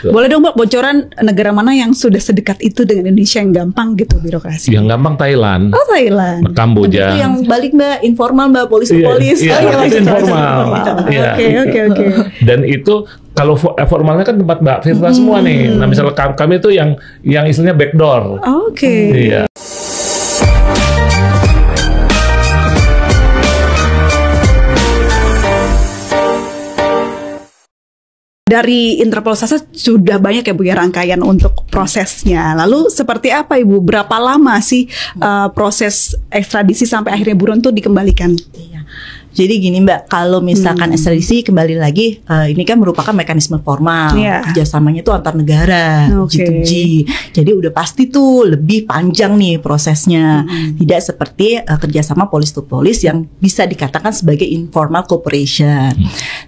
gitu. Boleh dong Mbak bocoran negara mana yang sudah sedekat itu dengan Indonesia yang gampang gitu birokrasi? Yang gampang Thailand, Oh Thailand. Kamboja. Itu yang balik Mbak, informal Mbak, polis ke Iya, polis. iya, itu informal. Iya. Oke. Dan itu kalau formalnya kan tempat Mbak Firza semua nih. Nah misalnya kami itu yang istilahnya backdoor. Oke. Iya. Dari Interpol Sasa sudah banyak ya Bu ya rangkaian untuk prosesnya. Lalu seperti apa Ibu? Berapa lama sih proses ekstradisi sampai akhirnya buron tuh dikembalikan? Iya. Jadi gini Mbak, kalau misalkan ekstradisi kembali lagi, ini kan merupakan mekanisme formal, kerjasamanya itu antar negara, G2G. Jadi udah pasti tuh lebih panjang nih prosesnya, tidak seperti kerjasama polis to polis yang bisa dikatakan sebagai informal cooperation.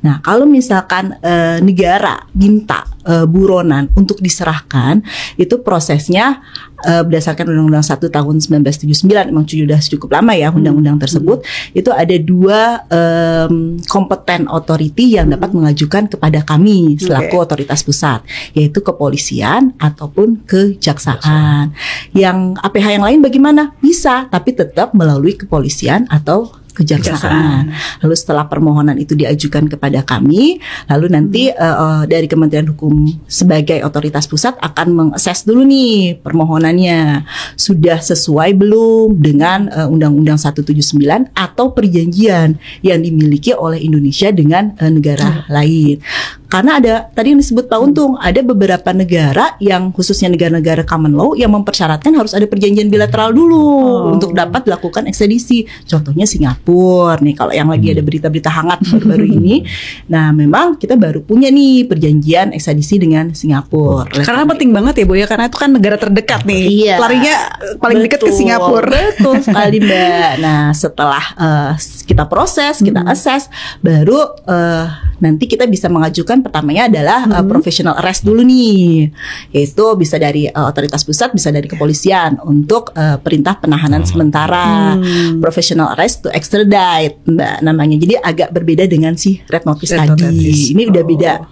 Nah kalau misalkan negara minta buronan untuk diserahkan, itu prosesnya berdasarkan Undang-Undang 1 tahun 1979, memang sudah cukup lama ya undang-undang tersebut. Itu ada dua kompeten authority yang dapat mengajukan kepada kami selaku otoritas pusat, yaitu kepolisian ataupun kejaksaan. Yang APH yang lain bagaimana? Bisa, tapi tetap melalui kepolisian atau kejaksaan. Lalu setelah permohonan itu diajukan kepada kami, lalu nanti dari Kementerian Hukum sebagai otoritas pusat akan mengakses dulu nih permohonannya sudah sesuai belum dengan Undang-Undang 179 atau perjanjian yang dimiliki oleh Indonesia dengan negara lain. Karena ada tadi yang disebut Pak Untung, ada beberapa negara yang khususnya negara-negara common law yang mempersyaratkan harus ada perjanjian bilateral dulu untuk dapat dilakukan ekstradisi. Contohnya Singapura nih, kalau yang lagi ada berita-berita hangat baru-baru ini. Nah, memang kita baru punya nih perjanjian ekstradisi dengan Singapura. Karena penting banget ya Bu ya, karena itu kan negara terdekat nih. Iya. Larinya paling dekat ke Singapura. Betul sekali Mbak. Nah, setelah kita proses, kita assess, baru nanti kita bisa mengajukan pertamanya adalah professional arrest dulu nih, yaitu bisa dari otoritas pusat, bisa dari kepolisian untuk perintah penahanan sementara. Professional arrest to extradite Mbak namanya. Jadi agak berbeda dengan si red notice tadi. Ini udah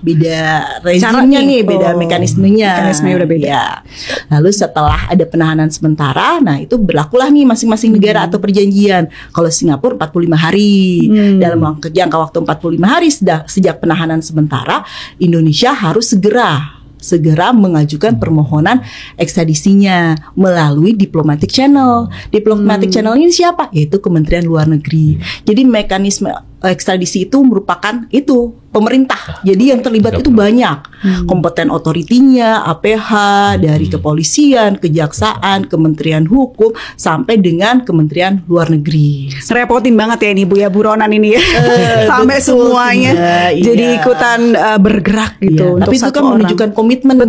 beda rezimnya nih, beda mekanismenya. Mekanismenya udah beda. Ya. Lalu setelah ada penahanan sementara, nah itu berlakulah nih masing-masing negara atau perjanjian. Kalau Singapura 45 hari, dalam jangka waktu 45 hari sejak penahanan sementara, Indonesia harus segera mengajukan permohonan ekstradisinya melalui diplomatic channel. Diplomatic channel ini siapa? Yaitu Kementerian Luar Negeri. Jadi mekanisme ekstradisi itu merupakan itu pemerintah. Jadi yang terlibat itu banyak. Kompeten otoritinya, APH, dari kepolisian, kejaksaan, Kementerian Hukum, sampai dengan Kementerian Luar Negeri. Repotin banget ya ini Bu ya, buronan ini ya. Sampai semuanya jadi ikutan bergerak gitu. Tapi itu kan menunjukkan komitmen,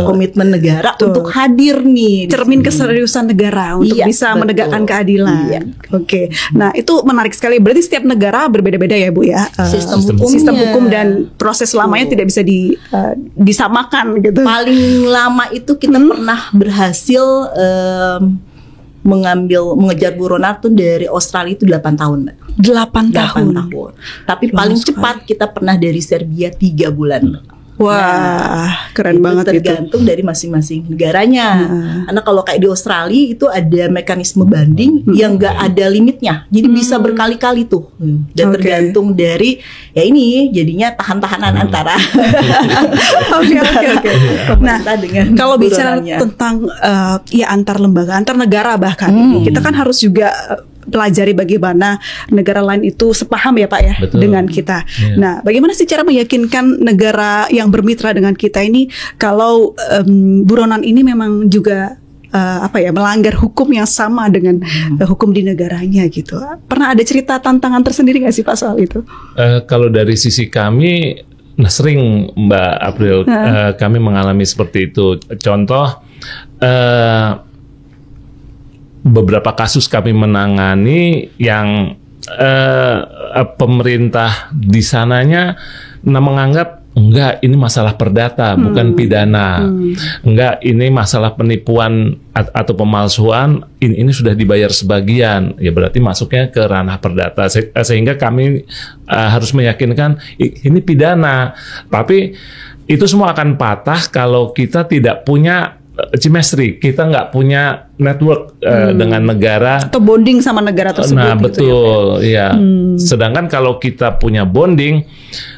komitmen negara untuk hadir nih. Cermin keseriusan negara untuk bisa menegakkan keadilan. Oke. Nah, itu menarik sekali. Berarti setiap negara berbeda-beda ya Bu ya. Sistem hukum dan proses lamanya tidak bisa disamakan gitu. Paling lama itu kita pernah berhasil mengejar buronan tuh dari Australia itu 8 tahun Mbak. 8 tahun. Tapi paling cepat kita pernah dari Serbia 3 bulan Mbak. Wah, keren banget itu. Tergantung dari masing-masing negaranya. Karena kalau kayak di Australia itu ada mekanisme banding yang nggak ada limitnya. Jadi bisa berkali-kali tuh. Dan tergantung dari ya ini jadinya tahan-tahanan antara. Oke. Nah, kalau bicara buronannya. tentang ya antar lembaga, antar negara bahkan kita kan harus juga pelajari bagaimana negara lain itu sepaham ya Pak ya. Betul. Dengan kita. Nah, bagaimana sih cara meyakinkan negara yang bermitra dengan kita ini kalau buronan ini memang juga melanggar hukum yang sama dengan hukum di negaranya gitu. Pernah ada cerita tantangan tersendiri nggak sih Pak soal itu? Kalau dari sisi kami, sering Mbak April kami mengalami seperti itu. Contoh, beberapa kasus kami menangani yang pemerintah di sananya menganggap enggak, ini masalah perdata, bukan pidana. Enggak, ini masalah penipuan atau pemalsuan, ini sudah dibayar sebagian. Ya berarti masuknya ke ranah perdata. Sehingga kami harus meyakinkan ini pidana. Tapi itu semua akan patah kalau kita tidak punya chemistry, kita nggak punya network dengan negara atau bonding sama negara tersebut. Nah betul, gitu ya. Sedangkan kalau kita punya bonding,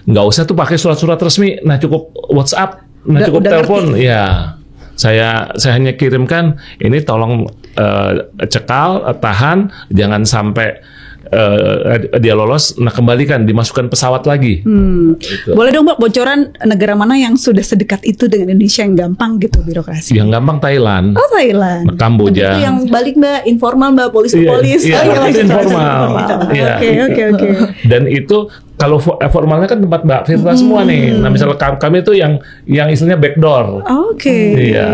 nggak usah tuh pakai surat-surat resmi. Nah cukup WhatsApp, nah cukup telepon, ya. Saya hanya kirimkan ini, tolong cekal, tahan, jangan sampai dia lolos, nah kembalikan, dimasukkan pesawat lagi. Gitu. Boleh dong Mbak bocoran negara mana yang sudah sedekat itu dengan Indonesia yang gampang gitu birokrasi? Yang gampang Thailand. Oh Thailand. Kamboja. Itu yang balik Mbak, informal Mbak, polis-polis. Iya, itu informal. Oke. Dan itu kalau formalnya kan tempat Mbak Firza semua nih. Nah misalnya kami itu yang istilahnya backdoor. Oke. Iya.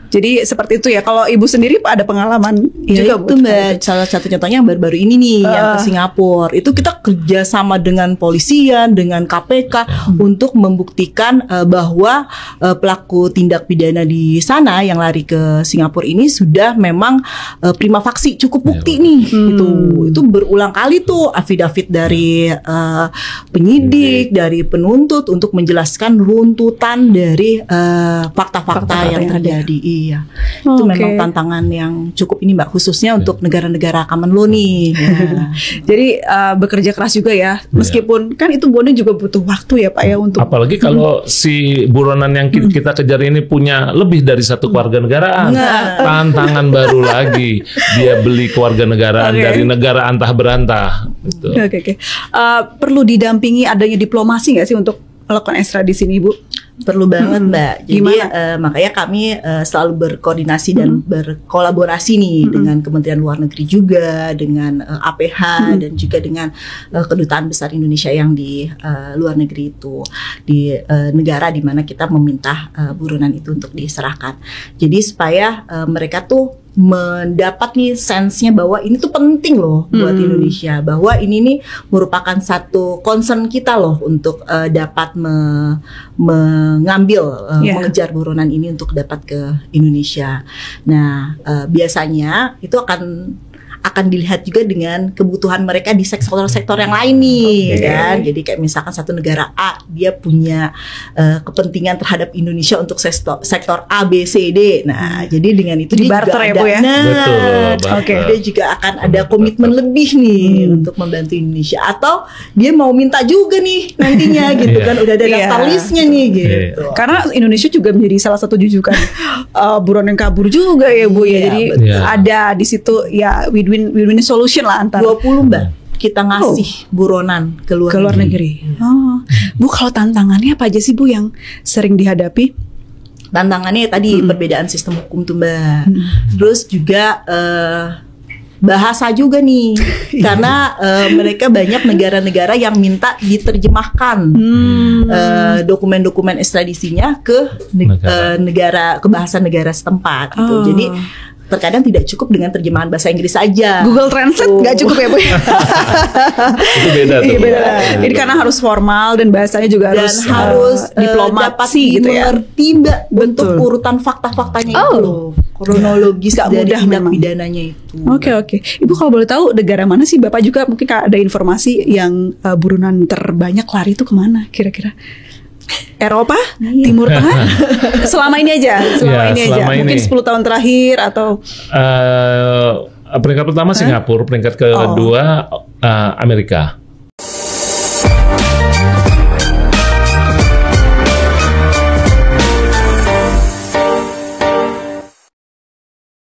Jadi seperti itu ya. Kalau Ibu sendiri ada pengalaman juga itu Mbak. Salah satu contohnya yang baru-baru ini nih yang ke Singapura. Itu kita kerja sama dengan polisian, dengan KPK untuk membuktikan bahwa pelaku tindak pidana di sana yang lari ke Singapura ini sudah memang prima facie, cukup bukti nih. Itu berulang kali tuh affidavit dari penyidik, dari penuntut untuk menjelaskan runtutan dari fakta-fakta yang terjadi. Iya, itu memang tantangan yang cukup ini Mbak, khususnya untuk negara-negara common law nih. Ya. Jadi bekerja keras juga ya, meskipun kan itu bonding juga butuh waktu ya Pak ya untuk. Apalagi kalau si buronan yang kita kejar ini punya lebih dari satu kewarganegaraan, tantangan baru lagi. Dia beli kewarganegaraan dari negara antah berantah. Gitu. Oke. Perlu didampingi adanya diplomasi nggak sih untuk melakukan ekstradisi ini, Bu? Perlu banget Mbak. Jadi makanya kami selalu berkoordinasi dan berkolaborasi nih dengan Kementerian Luar Negeri juga, dengan APH dan juga dengan Kedutaan Besar Indonesia yang di luar negeri itu, di negara di mana kita meminta buronan itu untuk diserahkan. Jadi supaya mereka tuh mendapat nih sense-nya bahwa ini tuh penting loh buat Indonesia, bahwa ini nih merupakan satu concern kita loh untuk dapat mengambil mengejar buronan ini untuk dapat ke Indonesia. Nah biasanya itu akan dilihat juga dengan kebutuhan mereka di sektor-sektor yang lain nih, kan? Jadi kayak misalkan satu negara A dia punya kepentingan terhadap Indonesia untuk sektor A, B, C, D. Nah, jadi dengan itu di barter ya Bu ya. Dia juga akan ada komitmen lebih nih untuk membantu Indonesia, atau dia mau minta juga nih nantinya gitu kan, udah ada daftar listnya nih gitu. Karena Indonesia juga menjadi salah satu jujukan buron yang kabur juga ya Bu ya. Jadi ada di situ ya win-win solution lah antara 20 Mbak kita ngasih buronan ke luar negeri. Bu, kalau tantangannya apa aja sih Bu yang sering dihadapi? Tantangannya tadi perbedaan sistem hukum tuh Mbak. Terus juga bahasa juga nih, karena mereka banyak negara-negara yang minta diterjemahkan dokumen-dokumen ekstradisinya ke negara, ke bahasa negara setempat gitu. Jadi terkadang tidak cukup dengan terjemahan bahasa Inggris saja. Google Translate nggak cukup ya Bu? Itu beda tuh. Jadi karena harus formal dan bahasanya juga harus diplomasi gitu ya. Mengerti Mbak bentuk urutan fakta-faktanya itu loh. Kronologis dari tindak pidananya itu. Oke. Ibu kalau boleh tahu negara mana sih, Bapak juga mungkin ada informasi yang buronan terbanyak lari itu kemana kira-kira? Eropa, Timur Tengah, selama ini aja, mungkin 10 tahun terakhir atau peringkat pertama Singapura, peringkat kedua Amerika.